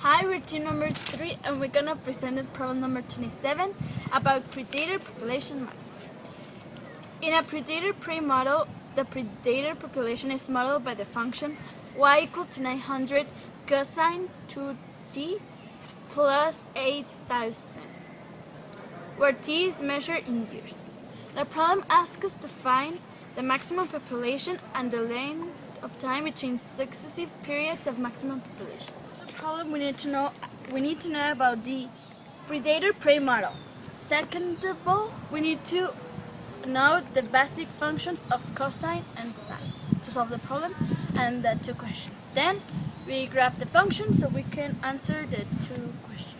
Hi, we're team number 3 and we're gonna present problem number 27 about predator population model. In a predator-prey model, the predator population is modeled by the function y equal to 900 cosine 2t plus 8,000, where t is measured in years. The problem asks us to find the maximum population and the length of time between successive periods of maximum population. The problem we need to know about the predator-prey model. Second of all, we need to know the basic functions of cosine and sine to solve the problem and the two questions. Then we grab the function so we can answer the two questions.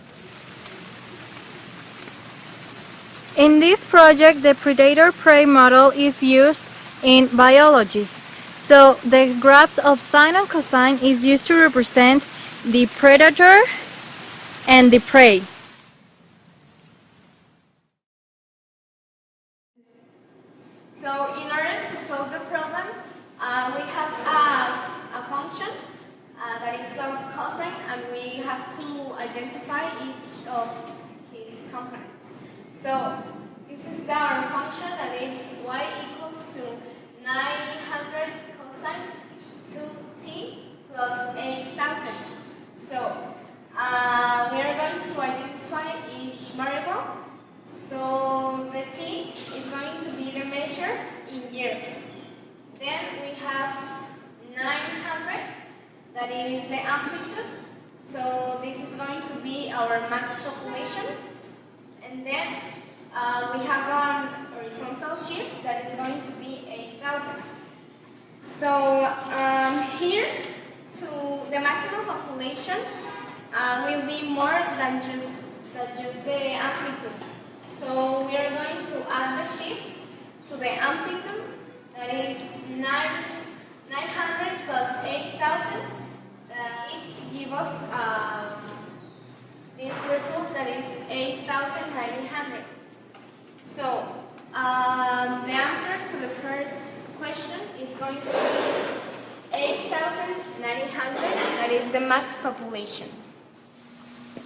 In this project, the predator-prey model is used in biology. So the graphs of sine and cosine is used to represent the predator and the prey. So in order to solve the problem, we have a function that is of cosine, and we have to identify each of his components. So this is our function that is y equals to 900 cosine 2t plus 8,000. So we are going to identify each variable. So the t is going to be the measure in years. Then we have 900, that is the amplitude. So this is going to be our max population. And then we have an horizontal shift that is going to be 8,000. So here, to the maximum population will be more than just the amplitude. So we are going to add the shift to the amplitude, that is 900 plus 8,000. It gives us this result, that is 8,900. So the answer to the first question is going to be 8,900, that is the max population.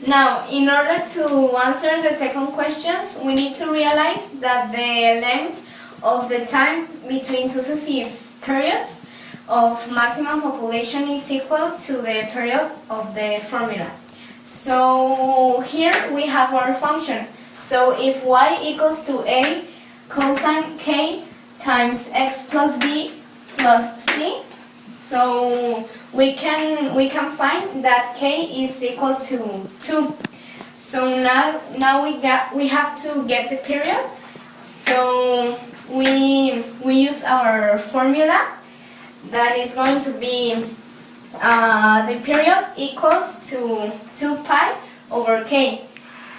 Now, in order to answer the second question, we need to realize that the length of the time between successive periods of maximum population is equal to the period of the formula. So here we have our function. So if y equals to a cosine k times x plus b plus c, so we can find that k is equal to 2. So now we have to get the period. So we use our formula, that is going to be the period equals to 2 pi over k.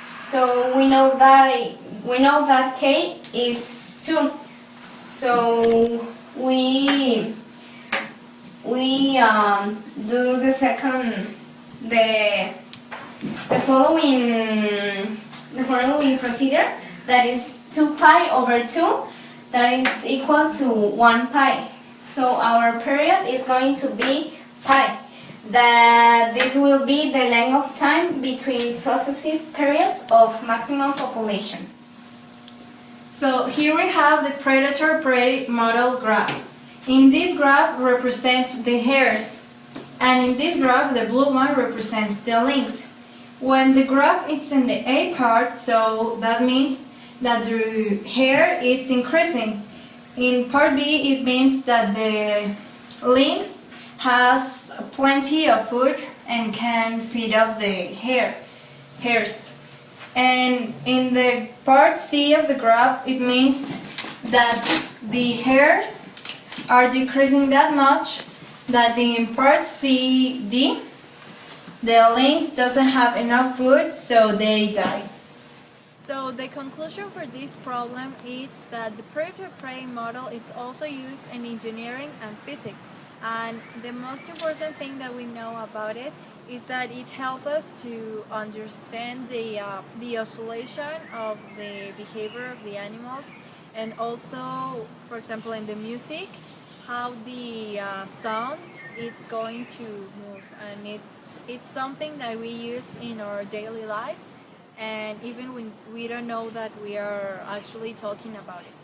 So we know that k is 2. So we do the following procedure, that is 2 pi over 2, that is equal to 1 pi. So our period is going to be pi. That this will be the length of time between successive periods of maximum population. So here we have the predator-prey model graphs. In this graph represents the hairs, and in this graph the blue one represents the lynx. When the graph is in the A part, so that means that the hair is increasing. In part B, it means that the lynx has plenty of food and can feed up the hairs. And in the part C of the graph, it means that the hairs are decreasing that much that in part CD, the lynx doesn't have enough food, so they die. So the conclusion for this problem is that the predator-prey model is also used in engineering and physics. And the most important thing that we know about it is that it helps us to understand the oscillation of the behavior of the animals, and also, for example, in the music, how the sound is going to move, and it's something that we use in our daily life, and even when we don't know that we are actually talking about it.